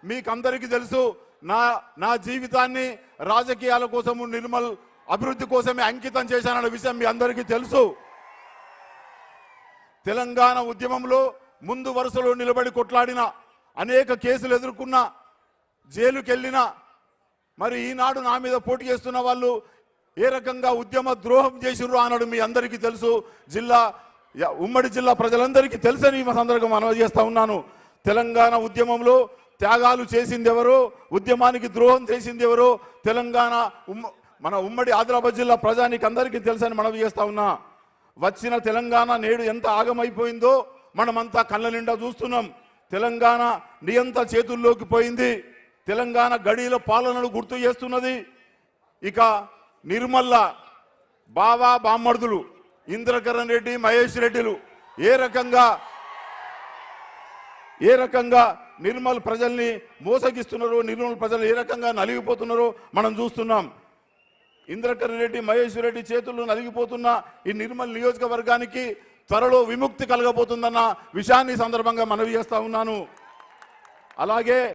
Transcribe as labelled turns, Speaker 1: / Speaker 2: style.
Speaker 1: మీకందరికీ తెలుసు నా జీవితాన్ని రాజకీయాల కోసము నిర్మల్ అభివృద్ధి కోసమే అంకితం చేశానన్న విషయం మీ అందరికీ తెలుసు. తెలంగాణ ఉద్యమంలో ముందు వరుసలో నిలబడి కొట్లాడిన, అనేక కేసులు ఎదుర్కొన్న, జైలుకెళ్ళిన, మరి ఈనాడు నా మీద పోటీ చేస్తున్న వాళ్ళు ఏ రకంగా ఉద్యమ ద్రోహం చేసిర్రు అన్నాడు మీ అందరికీ తెలుసు. ఉమ్మడి జిల్లా ప్రజలందరికీ తెలుసని ఈ సందర్భంగా మనవి చేస్తా ఉన్నాను. తెలంగాణ ఉద్యమంలో త్యాగాలు చేసింది ఎవరో, ఉద్యమానికి ద్రోహం చేసింది ఎవరో తెలంగాణ మన ఉమ్మడి ఆదిలాబాద్ జిల్లా ప్రజానికి అందరికీ తెలుసని మనవి చేస్తా ఉన్నా. వచ్చిన తెలంగాణ నేడు ఎంత ఆగమైపోయిందో మనమంతా కళ్ళ నిండా చూస్తున్నాం. తెలంగాణ నియంత చేతుల్లోకి పోయింది. తెలంగాణ గడిల పాలనను గుర్తు చేస్తున్నది. ఇక నిర్మల్ల బావా బామ్మర్దులు ఇంద్రకరణ్ రెడ్డి, మహేష్ రెడ్డిలు ఏ రకంగా నిర్మల్ ప్రజల్ని మోసగిస్తున్నారో, నిర్మల్ ప్రజలు ఏ రకంగా నలిగిపోతున్నారో మనం చూస్తున్నాం. ఇంద్రకరణ్ రెడ్డి, మహేష్ రెడ్డి చేతుల్లో నలిగిపోతున్న ఈ నిర్మల్ నియోజకవర్గానికి త్వరలో విముక్తి కలగబోతుందన్న విషయాన్ని సందర్భంగా మనవి చేస్తా ఉన్నాను. అలాగే